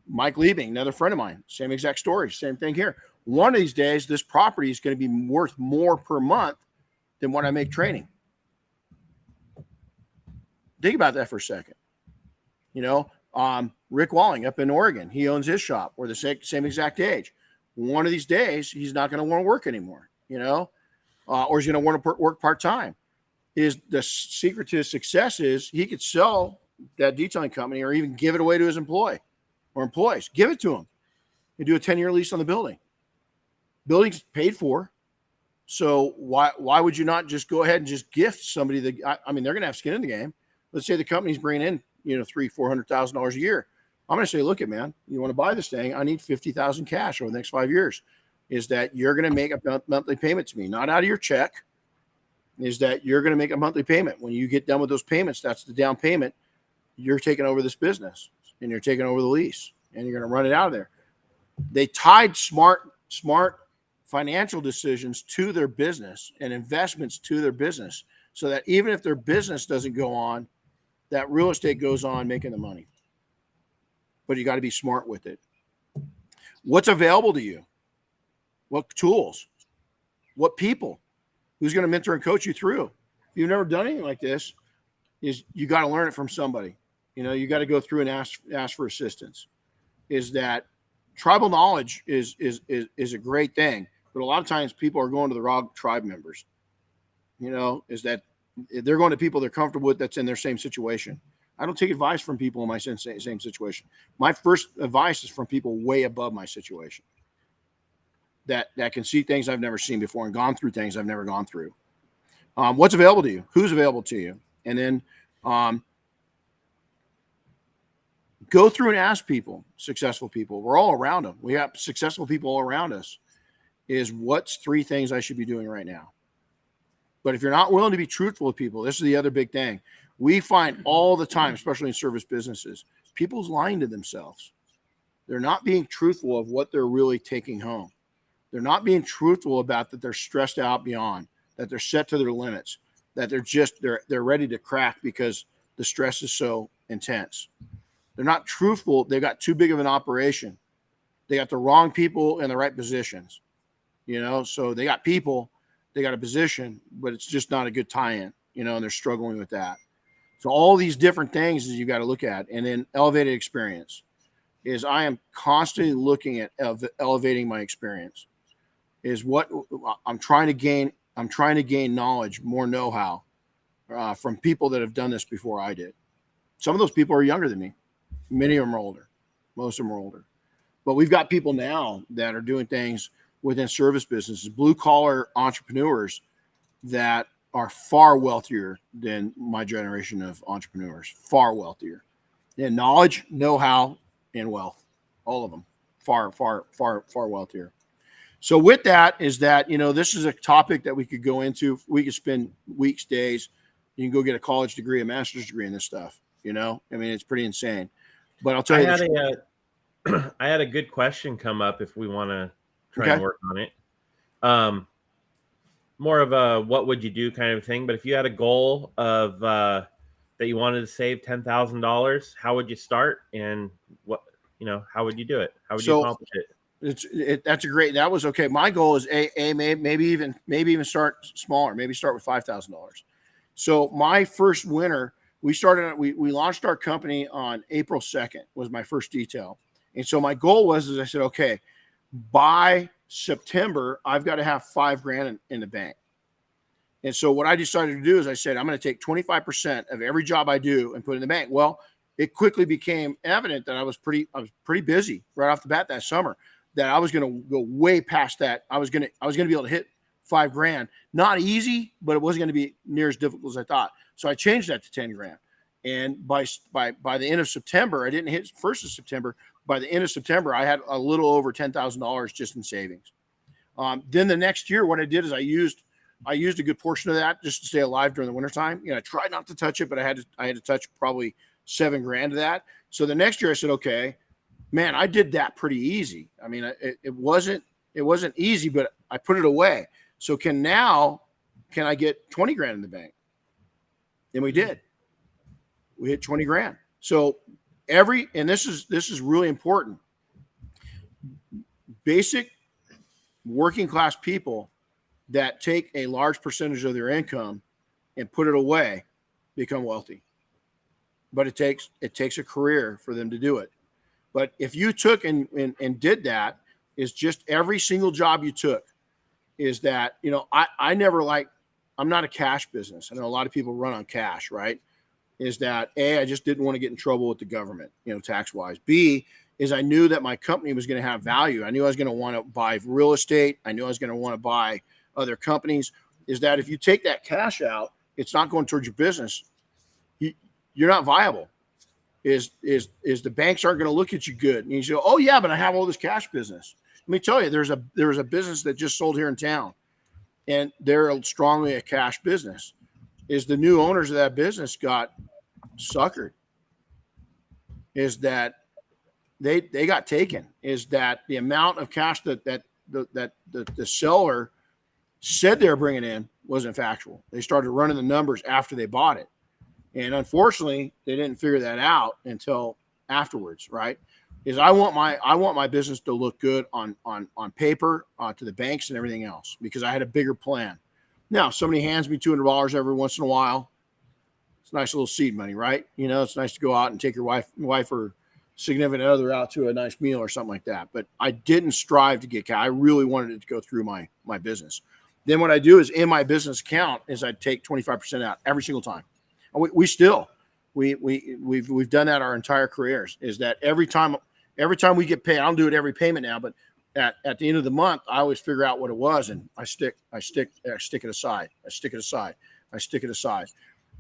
Mike Liebing, another friend of mine, same exact story, same thing here. One of these days, this property is going to be worth more per month than what I make training. Think about that for a second. Rick Walling up in Oregon, he owns his shop. We're the same exact age. One of these days, he's not going to want to work anymore, or he's going to want to work part-time. Is the secret to his success is he could sell that detailing company or even give it away to his employee or employees. Give it to him and do a 10-year lease on the building. Building's paid for. So why would you not just go ahead and just gift somebody they're going to have skin in the game. Let's say the company's bringing in, $300,000-$400,000 a year. I'm going to say, look it, man, you want to buy this thing? I need $50,000 cash over the next 5 years. Is that you're going to make a monthly payment to me, not out of your check. Is that you're going to make a monthly payment. When you get done with those payments, that's the down payment. You're taking over this business and you're taking over the lease and you're going to run it out of there. They tied smart financial decisions to their business and investments to their business, so that even if their business doesn't go on, that real estate goes on making the money. But you got to be smart with it. What's available to you? What tools? What people? Who's going to mentor and coach you through? If you've never done anything like this, is you got to learn it from somebody. You got to go through and ask for assistance. Is that tribal knowledge is a great thing, but a lot of times people are going to the wrong tribe members. Is that they're going to people they're comfortable with that's in their same situation. I don't take advice from people in my same situation. My first advice is from people way above my situation that can see things I've never seen before and gone through things I've never gone through. What's available to you? Who's available to you? And then Go through and ask people, successful people. We're all around them. We have successful people all around us. Is what's 3 things I should be doing right now? But if you're not willing to be truthful with people, this is the other big thing. We find all the time, especially in service businesses, people's lying to themselves. They're not being truthful of what they're really taking home. They're not being truthful about that they're stressed out beyond, that they're set to their limits, that they're ready to crack because the stress is so intense. They're not truthful. They got too big of an operation. They got the wrong people in the right positions. So they got people, they got a position, but it's just not a good tie-in, and they're struggling with that. So all these different things you got to look at. And then elevated experience is I am constantly looking at elevating my experience. Is what I'm trying to gain. I'm trying to gain knowledge, more know-how from people that have done this before I did. Some of those people are younger than me. Many of them are older. Most of them are older. But we've got people now that are doing things within service businesses, blue-collar entrepreneurs that are far wealthier than my generation of entrepreneurs, far wealthier. And knowledge, know-how, and wealth, all of them, far, far, far, far wealthier. So with that is that, this is a topic that we could go into. We could spend weeks, days. You can go get a college degree, a master's degree in this stuff, it's pretty insane. But I'll tell you, I had a good question come up if we want to try and work on it. More of a what would you do kind of thing. But if you had a goal of that you wanted to save $10,000, how would you start? And how would you do it? How would you accomplish it? That was okay. My goal is maybe even start smaller. Maybe start with $5,000. So my first winter, we launched our company on April 2nd was my first detail. And so my goal was, I said, okay, by September, I've got to have $5,000 in the bank. And so what I decided to do is I said, I'm going to take 25% of every job I do and put it in the bank. Well, it quickly became evident that I was pretty busy right off the bat that summer, that I was going to go way past that. I was going to be able to hit $5,000. Not easy, but it wasn't going to be near as difficult as I thought. So I changed that to $10,000. And by the end of September, I didn't hit 1st of September. By the end of September, I had a little over $10,000 just in savings. Then the next year, what I did is I used a good portion of that just to stay alive during the wintertime. I tried not to touch it, but I had to touch probably $7,000 of that. So the next year I said, okay, man, I did that pretty easy. It wasn't easy, but I put it away. So can I get $20,000 in the bank? And we did. We hit $20,000. So and this is really important. Basic working class people that take a large percentage of their income and put it away become wealthy. But it takes a career for them to do it. But if you took and did that, is just every single job you took is that, I'm not a cash business. I know a lot of people run on cash, right? Is that A, I just didn't want to get in trouble with the government, tax wise. B, is I knew that my company was going to have value. I knew I was going to want to buy real estate. I knew I was going to want to buy other companies. Is that if you take that cash out, it's not going towards your business. You're not viable. Is the banks aren't going to look at you good. And you say, oh yeah, but I have all this cash business. Let me tell you, there was a business that just sold here in town, and they're strongly a cash business. Is the new owners of that business got suckered? Is that they got taken? Is that the amount of cash that the seller said they were bringing in wasn't factual? They started running the numbers after they bought it, and unfortunately, they didn't figure that out until afterwards. Right? Is I want my business to look good on paper to the banks and everything else, because I had a bigger plan. Now, somebody hands me $200 every once in a while. It's nice little seed money, right? It's nice to go out and take your wife or significant other out to a nice meal or something like that. But I didn't strive to get cash. I really wanted it to go through my business. Then what I do is in my business account is I take 25% out every single time. We've done that our entire careers. Is that every time we get paid, I don't do it every payment now, but at the end of the month, I always figure out what it was, and I stick it aside.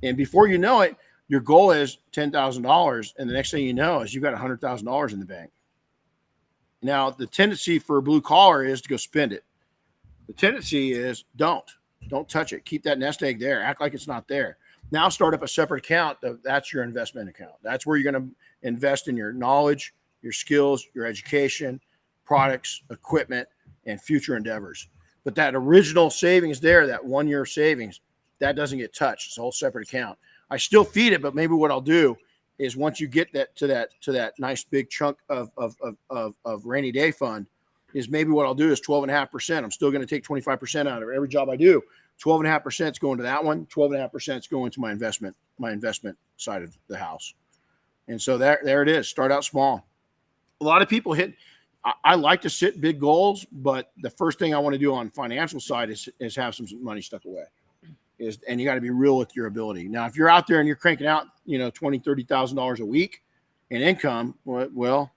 And before you know it, Your goal is $10,000, and the next thing you know is you've got $100,000 in the bank. Now, the tendency for a blue collar is to go spend it. The tendency is don't touch it. Keep that nest egg there. Act like it's not there. Now start up a separate account. That's your investment account. That's where you're going to invest in your knowledge, your skills, your education, products, equipment, and future endeavors. But that original savings there, that 1 year savings, that doesn't get touched. It's a whole separate account. I still feed it, but maybe what I'll do is once you get that to that nice big chunk of rainy day fund, is maybe what I'll do is 12.5%. I'm still going to take 25% out of every job I do. 12.5% is going to that one. 12.5% is going to my investment side of the house. And so there it is. Start out small. A lot of people I like to set big goals, but the first thing I want to do on financial side is have some money stuck away. And you got to be real with your ability. Now, if you're out there and you're cranking out, $20,000, $30,000 a week in income, well,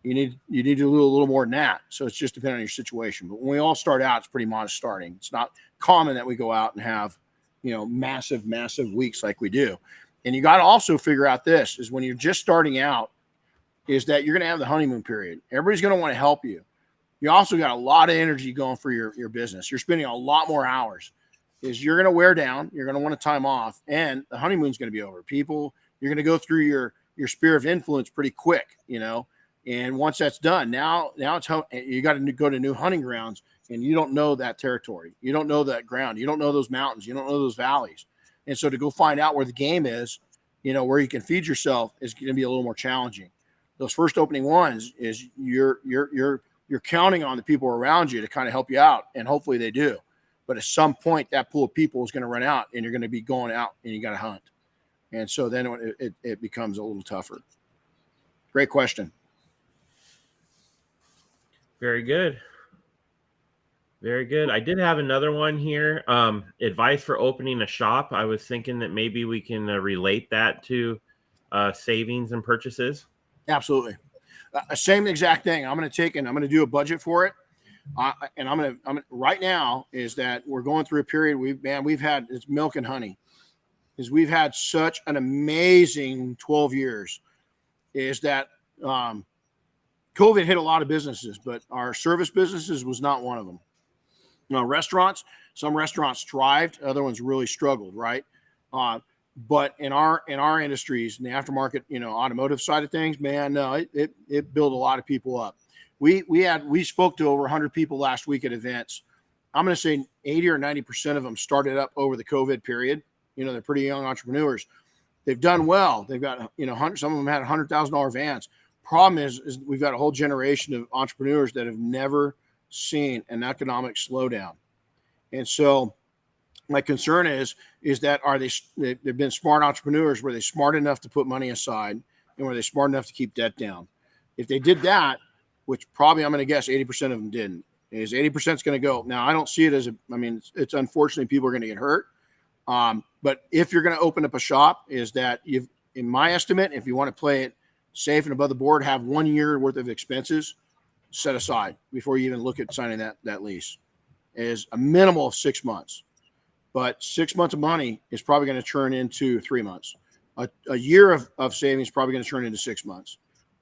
you need to do a little more than that. So it's just depending on your situation. But when we all start out, it's pretty modest starting. It's not common that we go out and have, massive weeks like we do. And you got to also figure out this is when you're just starting out, is that you're going to have the honeymoon period. Everybody's going to want to help you. You also got a lot of energy going for your business. You're spending a lot more hours. Is you're going to wear down. You're going to want to time off, and the honeymoon's going to be over. You're going to go through your sphere of influence pretty quick, And once that's done, now it's you got to go to new hunting grounds, and you don't know that territory. You don't know that ground. You don't know those mountains. You don't know those valleys. And so to go find out where the game is, where you can feed yourself is going to be a little more challenging. Those first opening ones is you're counting on the people around you to kind of help you out, and hopefully they do. But at some point, that pool of people is going to run out, and you're going to be going out, and you got to hunt. And so then it becomes a little tougher. Great question. Very good. Very good. I did have another one here. Advice for opening a shop. I was thinking that maybe we can relate that to savings and purchases. Absolutely. Same exact thing. I'm going to do a budget for it. And I'm going to right now is that we're going through a period we've had it's milk and honey. Is we've had such an amazing 12 years. Is that COVID hit a lot of businesses, but our service businesses was not one of them. Some restaurants thrived, other ones really struggled, right? But in our industries, in the aftermarket, automotive side of things, man, no, it built a lot of people up. We spoke to over 100 people last week at events. I'm going to say 80 or 90% of them started up over the COVID period. They're pretty young entrepreneurs. They've done well. They've got, some of them had $100,000 vans. Problem is we've got a whole generation of entrepreneurs that have never seen an economic slowdown. And so my concern is that they've been smart entrepreneurs. Were they smart enough to put money aside, and were they smart enough to keep debt down? If they did that, which probably I'm going to guess 80% of them didn't, is 80% is going to go. Now, I don't see it as it's unfortunately people are going to get hurt. But if you're going to open up a shop, is that in my estimate, if you want to play it safe and above the board, have 1 year worth of expenses set aside before you even look at signing that lease. Is a minimal of 6 months. But 6 months of money is probably going to turn into 3 months. A year of savings is probably going to turn into 6 months.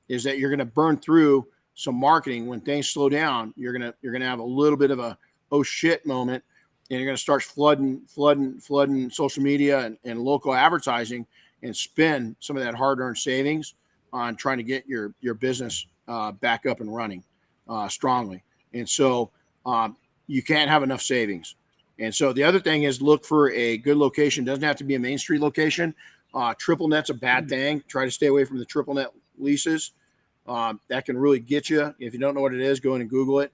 Is that you're going to burn through some marketing when things slow down. You're going to have a little bit of a oh shit moment, and you're going to start flooding social media and local advertising, and spend some of that hard-earned savings on trying to get your business back up and running strongly. And so you can't have enough savings. And so the other thing is look for a good location. Doesn't have to be a Main Street location. Triple net's a bad thing. Try to stay away from the triple net leases. That can really get you. If you don't know what it is, go in and Google it.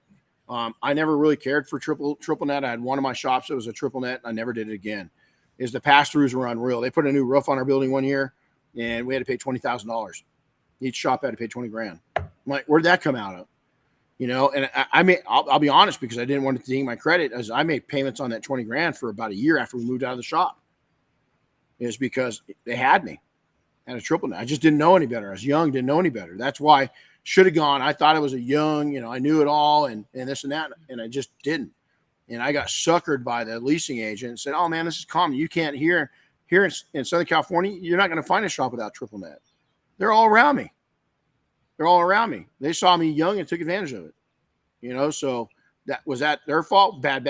I never really cared for triple net. I had one of my shops that was a triple net. I never did it again. Is the pass-throughs were unreal. They put a new roof on our building one year, and we had to pay $20,000. Each shop had to pay $20,000. I'm like, where'd that come out of? And I'll be honest, because I didn't want to ding my credit, as I made payments on that $20,000 for about a year after we moved out of the shop. Is because they had me at a triple net. I just didn't know any better. I was young, didn't know any better. That's why should have gone. I thought I was a young, I knew it all and this and that, and I just didn't. And I got suckered by the leasing agent and said, "Oh man, this is common. You can't here in Southern California, you're not going to find a shop without triple net. They're all around me. They saw me young and took advantage of it. So was that their fault? Bad.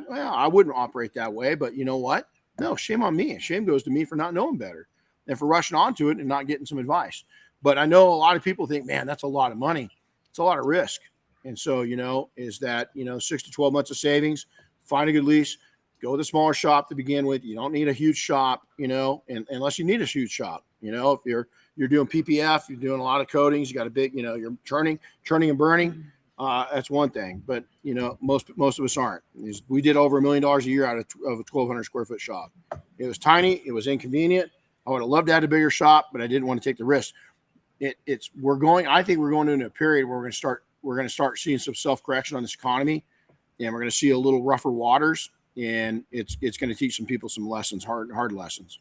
Well, I wouldn't operate that way, but you know what? No, shame on me. Shame goes to me for not knowing better and for rushing onto it and not getting some advice. But I know a lot of people think, man, that's a lot of money. It's a lot of risk. And so, is that, 6 to 12 months of savings, find a good lease, go with a smaller shop to begin with. You don't need a huge shop, unless you need a huge shop. If you're doing PPF, you're doing a lot of coatings, you got a big, you're churning and burning. That's one thing, but most of us aren't. We did over $1 million a year out of a 1,200 square foot shop. It was tiny. It was inconvenient. I would have loved to have a bigger shop, but I didn't want to take the risk. I think we're going into a period where we're going to start seeing some self-correction on this economy, and we're going to see a little rougher waters, and it's going to teach some people some lessons, hard lessons.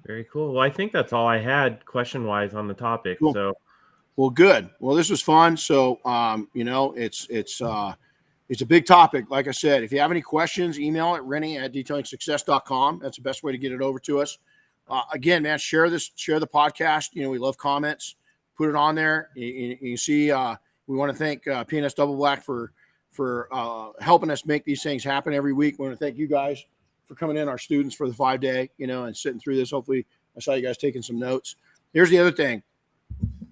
Very cool. Well, I think that's all I had question-wise on the topic. Cool. So, well, good. Well, this was fun. So, it's a big topic. Like I said, if you have any questions, email it, Renny@detailingsuccess.com. That's the best way to get it over to us. Again, man, share the podcast. We love comments. Put it on there. You see, we want to thank PNS Double Black for helping us make these things happen every week. We want to thank you guys for coming in, our students, for the 5-day, and sitting through this. Hopefully I saw you guys taking some notes. Here's the other thing,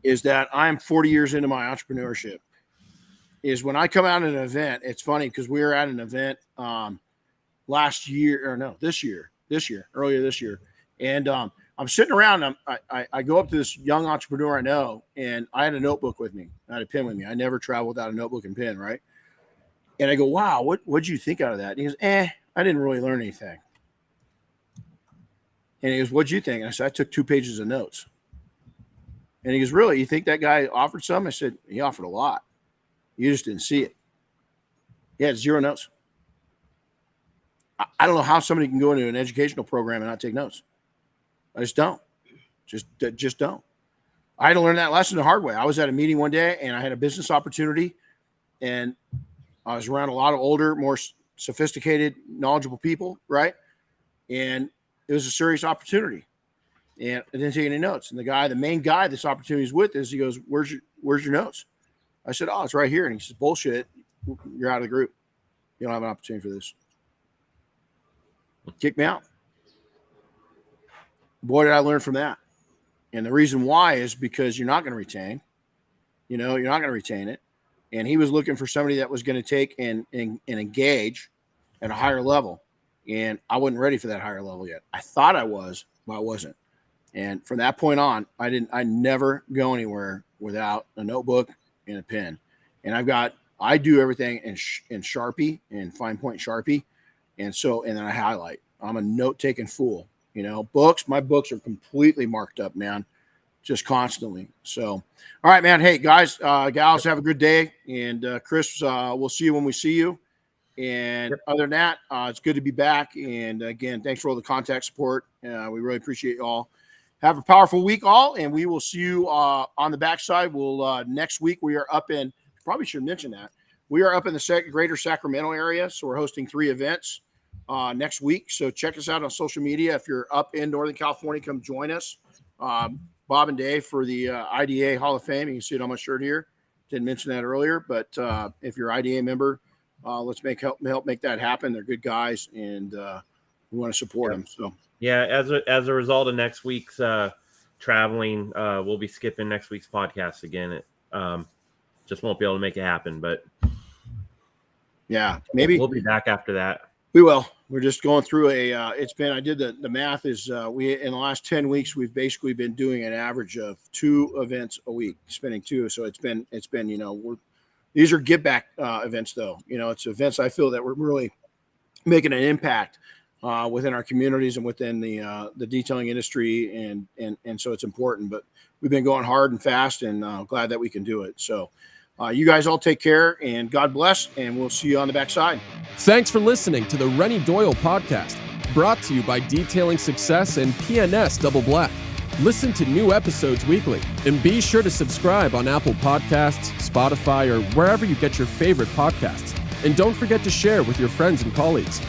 is that I'm 40 years into my entrepreneurship. Is when I come out at an event, it's funny because we were at an event earlier this year. And I'm sitting around, I go up to this young entrepreneur I know, and I had a notebook with me. I had a pen with me. I never travel without a notebook and pen, right? And I go, wow, what'd you think out of that? And he goes, I didn't really learn anything. And he goes, what'd you think? And I said, I took 2 pages of notes. And he goes, really? You think that guy offered some? I said, he offered a lot. You just didn't see it. He had 0 notes. I don't know how somebody can go into an educational program and not take notes. I just don't. Just don't. I had to learn that lesson the hard way. I was at a meeting one day, and I had a business opportunity, and I was around a lot of older, more sophisticated, knowledgeable people, right? And it was a serious opportunity, and I didn't take any notes. And the main guy this opportunity is with he goes, where's your notes? I said, oh, it's right here. And he says, bullshit. You're out of the group. You don't have an opportunity for this. Kick me out. Boy, did I learn from that. And the reason why is because you're not going to retain. You're not going to retain it. And he was looking for somebody that was going to take and engage at a higher level. And I wasn't ready for that higher level yet. I thought I was, but I wasn't. And from that point on, I never go anywhere without a notebook and a pen. And I do everything in Sharpie, in fine point Sharpie. And then I highlight. I'm a note-taking fool. My books are completely marked up, man, just constantly. So, all right, man. Hey, guys, gals, have a good day. And Chris, we'll see you when we see you. And other than that, it's good to be back. And again, thanks for all the contact support. We really appreciate you all. Have a powerful week, all, and we will see you on the backside. Next week we are up in. Probably should mention that we are up in the greater Sacramento area, so we're hosting 3 events next week. So check us out on social media. If you're up in Northern California, come join us. Bob and Dave for the IDA Hall of Fame. You can see it on my shirt here. Didn't mention that earlier, but if you're an IDA member, let's help make that happen. They're good guys, and we want to support them. So. Yeah, as a result of next week's traveling, we'll be skipping next week's podcast again. Just won't be able to make it happen, but yeah, maybe we'll be back after that. We will. We're just going through I did the math is we in the last 10 weeks we've basically been doing an average of 2 events a week, spending 2. So it's been these are give back events though. It's events I feel that we're really making an impact within our communities and within the detailing industry, and so it's important. But we've been going hard and fast, and glad that we can do it. So you guys all take care, and God bless, and we'll see you on the backside. Thanks for listening to the Renny Doyle podcast, brought to you by Detailing Success and PNS Double Black. Listen to new episodes weekly, and be sure to subscribe on Apple Podcasts, Spotify, or wherever you get your favorite podcasts. And don't forget to share with your friends and colleagues.